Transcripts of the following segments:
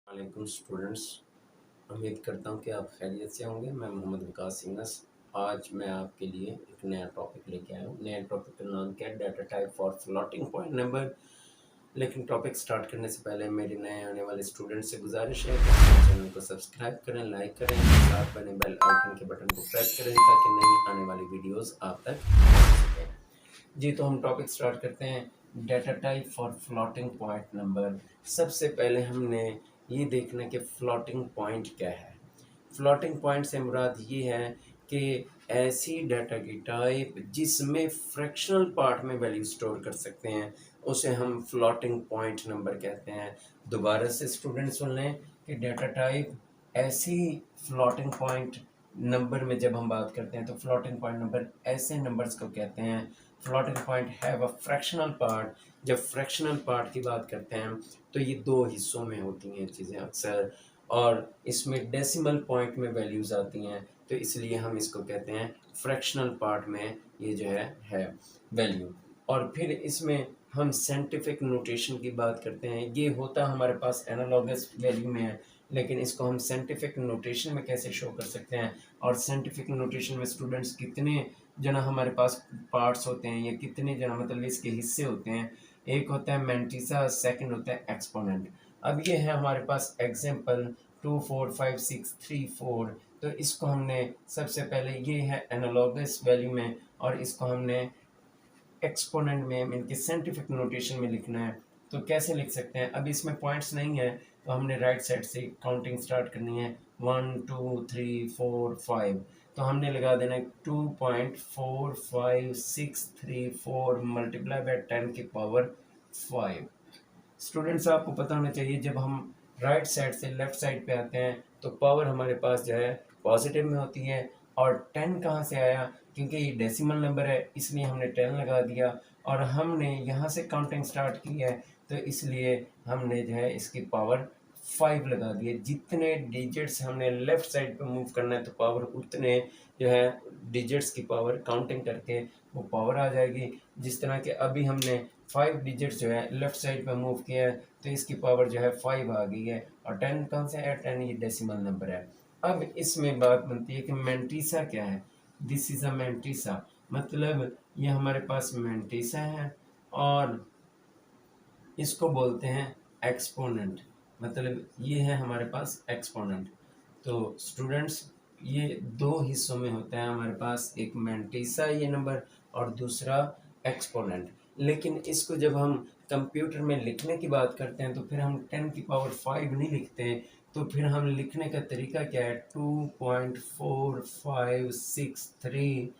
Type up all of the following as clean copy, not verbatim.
वालेकुम स्टूडेंट्स। उम्मीद करता हूँ कि आप खैरियत से होंगे। मैं मोहम्मद विकास सिंगस। आज मैं आपके लिए एक नया टॉपिक लेके आया हूँ। नया टॉपिक का नाम क्या है? Data type for floating point number. लेकिन टॉपिक स्टार्ट करने से पहले मेरे नए आने वाले स्टूडेंट से गुजारिश है कि अपने चैनल को सब्सक्राइब करें, लाइक करें, साथ बने बेल आइकन के बटन को प्रेस करें ताकि नई आने वाली वीडियोस आप तक पहुंच सकें। जी, तो हम टॉपिक स्टार्ट करते हैं। Data type for floating point number. सबसे पहले हमने ये देखना कि फ्लोटिंग पॉइंट क्या है। फ्लोटिंग पॉइंट से मुराद ये है कि ऐसी डाटा की टाइप जिसमें फ्रैक्शनल पार्ट में वैल्यू स्टोर कर सकते हैं, उसे हम फ्लोटिंग पॉइंट नंबर कहते हैं। दोबारा से स्टूडेंट सुन लें कि डाटा टाइप ऐसी फ्लोटिंग पॉइंट नंबर में जब हम बात करते हैं तो फ्लोटिंग पॉइंट नंबर ऐसे नंबर्स को कहते हैं। Floating point have a fractional part. जब फ्रैक्शनल पार्ट की बात करते हैं तो ये दो हिस्सों में होती हैं चीज़ें अक्सर, और इसमें डेसिमल पॉइंट में वैल्यूज़ आती हैं, तो इसलिए हम इसको कहते हैं फ्रैक्शनल पार्ट में ये जो है वैल्यू। और फिर इसमें हम साइंटिफिक नोटेशन की बात करते हैं। ये होता हमारे पास एनालॉगस वैल्यू में है, लेकिन इसको हम साइंटिफिक नोटेशन में कैसे शो कर सकते हैं। और साइंटिफिक नोटेशन में स्टूडेंट्स कितने जना हमारे पास पार्ट्स होते हैं या कितने जना मतलब इसके हिस्से होते हैं। एक होता है मैंटिसा, सेकंड होता है एक्सपोनेंट। अब ये है हमारे पास एग्जांपल 2 4 5 6 3 4। तो इसको हमने सबसे पहले ये है एनालॉगस वैल्यू में, और इसको हमने एक्सपोनेंट में इनके साइंटिफिक नोटेशन में लिखना है। तो कैसे लिख सकते हैं? अब इसमें पॉइंट्स नहीं है तो हमने राइट साइड से काउंटिंग स्टार्ट करनी है। 1 2 3 4 5। तो हमने लगा देना है 2.45634 मल्टीप्लाई बाय 10 की पावर 5। स्टूडेंट्स, आपको पता होना चाहिए जब हम राइट साइड से लेफ्ट साइड पे आते हैं तो पावर हमारे पास जो है पॉजिटिव में होती है। और 10 कहाँ से आया? क्योंकि ये डेसिमल नंबर है इसलिए हमने 10 लगा दिया, और हमने यहाँ से काउंटिंग स्टार्ट की है तो इसलिए हमने जो है इसकी पावर 5 लगा दिए। जितने डिजिट्स हमने लेफ्ट साइड पे मूव करना है तो पावर उतने जो है डिजिट्स की पावर काउंटिंग करके वो पावर आ जाएगी। जिस तरह के अभी हमने 5 डिजिट्स जो है लेफ्ट साइड पे मूव किया है तो इसकी पावर जो है 5 आ गई है। और 10 कहाँ से है? 10 ये डेसिमल नंबर है। अब इसमें बात बनती है कि मैंटिसा क्या है। दिस इज अ मैंटिसा, मतलब ये हमारे पास मैंटिसा है और इसको बोलते हैं एक्सपोनेंट। मतलब ये है हमारे पास एक्सपोनेंट। तो स्टूडेंट्स, ये दो हिस्सों में होता है हमारे पास, एक मैंटिसा ये नंबर और दूसरा एक्सपोनेंट। लेकिन इसको जब हम कंप्यूटर में लिखने की बात करते हैं तो फिर हम 10 की पावर 5 नहीं लिखते। तो फिर हम लिखने का तरीका क्या है? 2.4563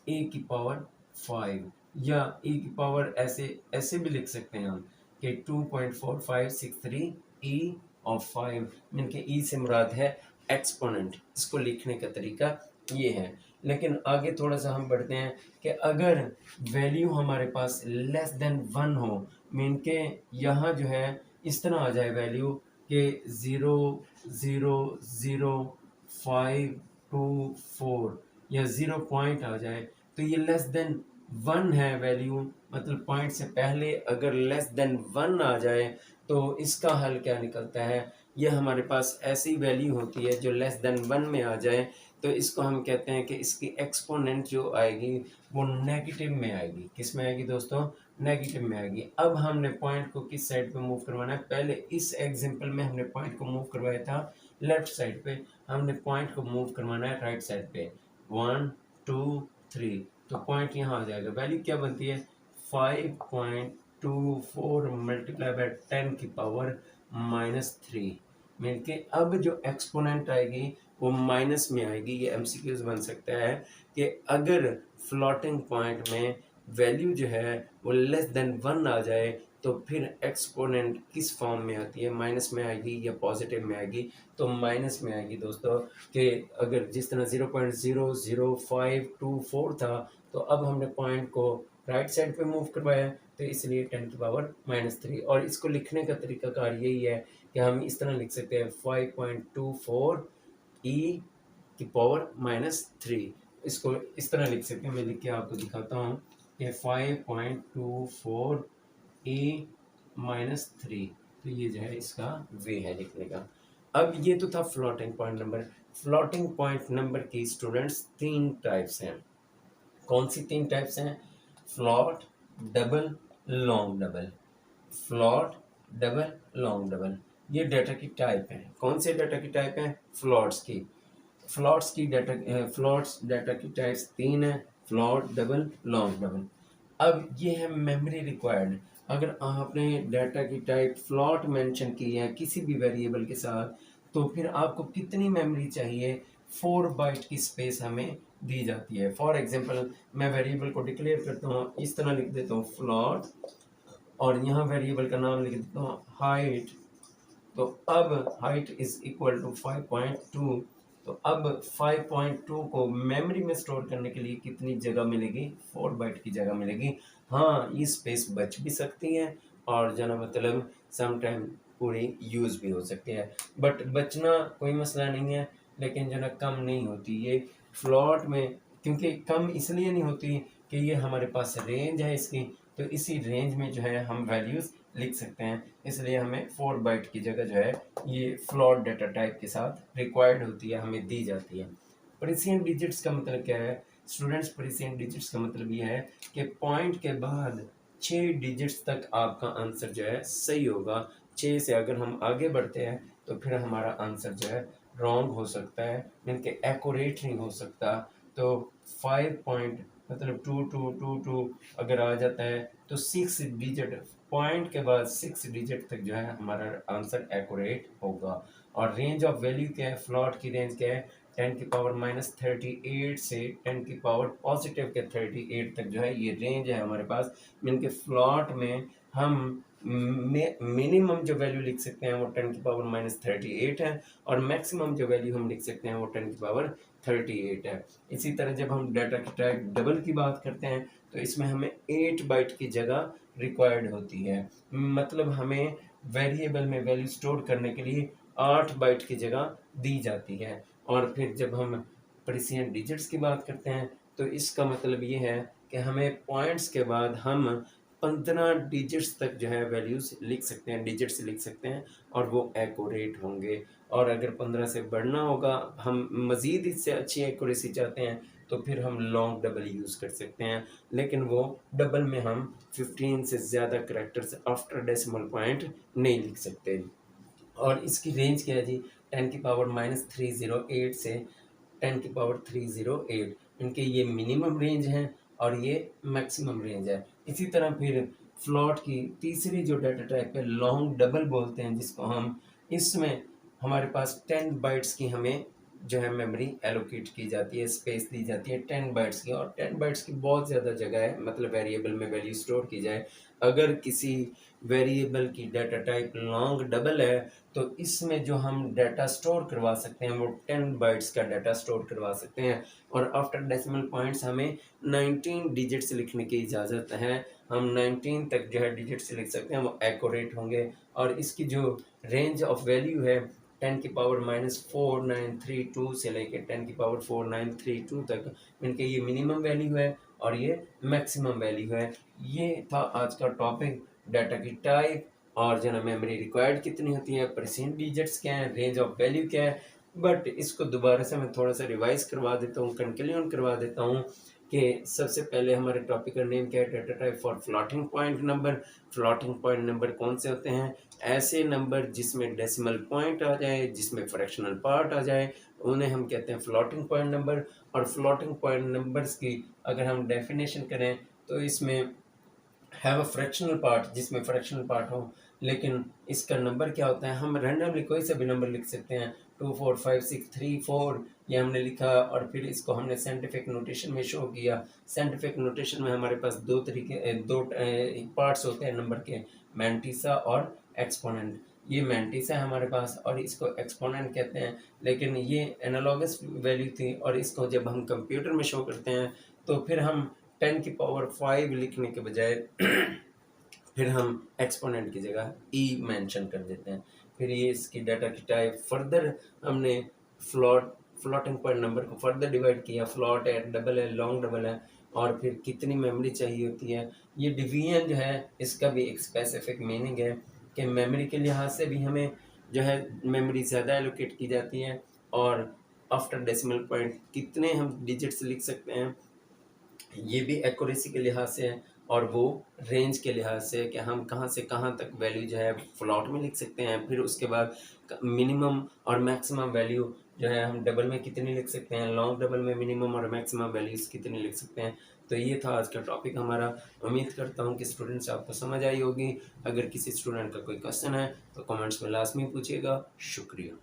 e की पावर 5, या e की पावर ऐसे ऐसे भी लिख सकते हैं हम कि 2.4563 e/5। मीन के e से मुराद है एक्सपोनेंट। इसको लिखने का तरीका ये है। लेकिन आगे थोड़ा सा हम बढ़ते हैं कि अगर वैल्यू हमारे पास लेस देन 1 हो, मीन के यहाँ जो है इस तरह आ जाए वैल्यू कि 0.00524 या 0 पॉइंट आ जाए, तो ये लेस देन 1 है वैल्यू। मतलब पॉइंट से पहले अगर लेस देन 1 आ जाए तो इसका हल क्या निकलता है? ये हमारे पास ऐसी वैल्यू होती है जो लेस देन 1 में आ जाए तो इसको हम कहते हैं कि इसकी एक्सपोनेंट जो आएगी वो नेगेटिव में आएगी। किस में आएगी दोस्तों? नेगेटिव में आएगी। अब हमने पॉइंट को किस साइड पे मूव करवाना है? पहले इस एग्जांपल में हमने पॉइंट को मूव करवाया था लेफ्ट साइड पे, हमने पॉइंट को मूव करवाना है राइट साइड पे। 1 2 3, तो पॉइंट यहाँ आ जाएगा। वैल्यू क्या बनती है? 5.24 मल्टीप्लाई बाय 10 की पावर-3। मीन के अब जो एक्सपोनेंट आएगी वो माइनस में आएगी। ये एमसीक्यूज बन सकता है कि अगर फ्लोटिंग पॉइंट में वैल्यू जो है वो लेस देन 1 आ जाए तो फिर एक्सपोनेंट किस फॉर्म में आती है? माइनस में आएगी या पॉजिटिव में आएगी? तो माइनस में आएगी दोस्तों। कि अगर जिस तरह 0.00524 था तो अब हमने पॉइंट को राइट साइड पे मूव करवाया तो इसलिए 10 की पावर-3। और इसको लिखने का तरीकाकार यही है कि हम इस तरह लिख सकते हैं 5.24 e की पावर-3। इसको इस तरह लिख सकते हैं। मैं लिख के आपको दिखाता हूँ कि 5.24 e-3। तो ये जो है इसका वे है लिखने का। अब ये तो था floating point number. Floating point number की स्टूडेंट्स 3 टाइप्स हैं। कौन सी 3 टाइप्स हैं? Float, double, long double. Float, double, long double, ये डाटा की टाइप है। कौन से डाटा की टाइप है? फ्लॉट्स की। फ्लॉट्स डाटा की टाइप्स 3 है, फ्लॉट, डबल, लॉन्ग डबल। अब ये है मेमोरी रिक्वायर्ड। अगर आपने डाटा की टाइप फ्लॉट मेंशन की है किसी भी वेरिएबल के साथ, तो फिर आपको कितनी मेमोरी चाहिए? 4 बाइट की स्पेस हमें दी जाती है। फॉर एग्जांपल मैं वेरिएबल को डिक्लेयर करता हूँ, इस तरह लिख देता हूँ फ्लॉट, और यहाँ वेरिएबल का नाम लिख देता हूँ हाइट। तो अब हाइट इज इक्वल टू 5.2। तो अब 5.2 को मेमोरी में स्टोर करने के लिए कितनी जगह मिलेगी? 4 बाइट की जगह मिलेगी। हाँ, ये स्पेस बच भी सकती है और जना मतलब समटाइम पूरी यूज भी हो सकती है, बट बचना कोई मसला नहीं है, लेकिन जो ना कम नहीं होती ये फ्लॉट में। क्योंकि कम इसलिए नहीं होती कि ये हमारे पास रेंज है इसकी, तो इसी रेंज में जो है हम वैल्यूज़ लिख सकते हैं, इसलिए हमें 4 बाइट की जगह जो है ये फ्लॉट डाटा टाइप के साथ रिक्वायर्ड होती है, हमें दी जाती है। प्रीसियन डिजिट्स का मतलब क्या है स्टूडेंट्स? प्रीसियन डिजिट्स का मतलब ये है कि पॉइंट के बाद 6 डिजिट्स तक आपका आंसर जो है सही होगा। 6 से अगर हम आगे बढ़ते हैं तो फिर हमारा आंसर जो है रॉन्ग हो सकता है, यानी कि एक्यूरेट नहीं हो सकता। तो 5 पॉइंट मतलब 2222 अगर आ जाता है तो 6 डिजिट, पॉइंट के बाद 6 डिजिट तक जो है हमारा आंसर एक्यूरेट होगा। और रेंज ऑफ वैल्यू क्या है? फ्लॉट की रेंज क्या है? 10 की पावर -38 से 10 की पावर पॉजिटिव के 38 तक जो है ये रेंज है हमारे पास। मीन के फ्लॉट में हम मिनिमम जो वैल्यू लिख सकते हैं वो 10 की पावर -38 है, और मैक्सिमम जो वैल्यू हम लिख सकते हैं वो 10 की पावर 38 है। इसी तरह जब हम डाटा की टाइप डबल की बात करते हैं तो इसमें हमें 8 बाइट की जगह रिक्वायर्ड होती है। मतलब हमें वेरिएबल में वैल्यू स्टोर करने के लिए 8 बाइट की जगह दी जाती है। और फिर जब हम प्रीसियन डिजिट्स की बात करते हैं तो इसका मतलब ये है कि हमें पॉइंट्स के बाद हम 15 डिजिट्स तक जो है वैल्यूज लिख सकते हैं, डिजिट्स लिख सकते हैं, और वो एक्यूरेट होंगे। और अगर 15 से बढ़ना होगा, हम मज़ीद इससे अच्छी एक्यूरेसी चाहते हैं, तो फिर हम लॉन्ग डबल यूज़ कर सकते हैं, लेकिन वो डबल में हम 15 से ज़्यादा करेक्टर्स आफ्टर डेसिमल पॉइंट नहीं लिख सकते। और इसकी रेंज क्या है जी? 10 की पावर -308 से 10 की पावर 308, इनके ये मिनिमम रेंज है और ये मैक्सिमम रेंज है। इसी तरह फिर फ्लॉट की तीसरी जो डाटा टाइप है लॉन्ग डबल बोलते हैं जिसको हम, इसमें हमारे पास 10 बाइट्स की हमें जो है मेमोरी एलोकेट की जाती है, स्पेस दी जाती है 10 बाइट्स की, और 10 बाइट्स की बहुत ज़्यादा जगह है, मतलब वेरिएबल में वैल्यू स्टोर की जाए। अगर किसी वेरिएबल की डाटा टाइप लॉन्ग डबल है तो इसमें जो हम डाटा स्टोर करवा सकते हैं वो 10 बाइट्स का डाटा स्टोर करवा सकते हैं, और आफ्टर डेसिमल पॉइंट्स हमें 19 डिजिट्स लिखने की इजाज़त है। हम 19 तक जो है डिजिट्स लिख सकते हैं, वो एक्यूरेट होंगे। और इसकी जो रेंज ऑफ वैल्यू है 10 की पावर -4932 से लेके 10 की पावर 4932 तक, इनके ये मिनिमम वैल्यू है और ये मैक्सिमम वैल्यू है। ये था आज का टॉपिक, डाटा की टाइप, और जो ना मेमोरी रिक्वायर्ड कितनी होती है, परसेंट डिजिट्स क्या है, रेंज ऑफ वैल्यू क्या है। बट इसको दोबारा से मैं थोड़ा सा रिवाइज करवा देता हूँ, कंक्लूजन करवा देता हूँ कि सबसे पहले हमारे टॉपिक का नेम क्या है? Data type for floating point number. Floating point number कौन से होते हैं? ऐसे नंबर जिसमें डेसिमल पॉइंट आ जाए, जिसमें फ्रैक्शनल पार्ट आ जाए, उन्हें हम कहते हैं फ्लोटिंग पॉइंट नंबर। और फ्लोटिंग पॉइंट नंबर्स की अगर हम डेफिनेशन करें तो इसमें हैव अ फ्रैक्शनल पार्ट, जिसमें फ्रैक्शनल पार्ट हो, लेकिन इसका नंबर क्या होता है? हम रैंडमली कोई सा भी नंबर लिख सकते हैं, 2 4 5 6 3 4, ये हमने लिखा, और फिर इसको हमने साइंटिफिक नोटेशन में शो किया। साइंटिफिक नोटेशन में हमारे पास दो पार्ट्स होते हैं नंबर के, मैंटिसा और एक्सपोनेंट। ये मैंटिसा है हमारे पास और इसको एक्सपोनेंट कहते हैं, लेकिन ये एनालॉगस वैल्यू थी, और इसको जब हम कंप्यूटर में शो करते हैं तो फिर हम 10 की पावर 5 लिखने के बजाय फिर हम एक्सपोनेंट की जगह ई मेंशन कर देते हैं। फिर ये इसकी डाटा की टाइप फर्दर हमने फ्लोटिंग पॉइंट नंबर को फर्दर डिवाइड किया, फ्लॉट है, डबल है, लॉन्ग डबल है, और फिर कितनी मेमोरी चाहिए होती है। ये डिवीजन जो है इसका भी एक स्पेसिफिक मीनिंग है। कि मेमोरी के लिहाज से भी हमें जो है मेमोरी ज़्यादा एलोकेट की जाती है, और आफ्टर डेसिमल पॉइंट कितने हम डिजिट्स लिख सकते हैं ये भी एक्यूरेसी के लिहाज से है, और वो रेंज के लिहाज से है कि हम कहाँ से कहाँ तक वैल्यू जो है फ्लॉट में लिख सकते हैं। फिर उसके बाद मिनिमम और मैक्सिमम वैल्यू जो है हम डबल में कितनी लिख सकते हैं, लॉन्ग डबल में मिनिमम और मैक्सिमम वैल्यूज़ कितनी लिख सकते हैं। तो ये था आज का टॉपिक हमारा। उम्मीद करता हूँ कि स्टूडेंट्स आपको समझ आई होगी। अगर किसी स्टूडेंट का कोई क्वेश्चन है तो कमेंट्स में लाजमी पूछिएगा। शुक्रिया।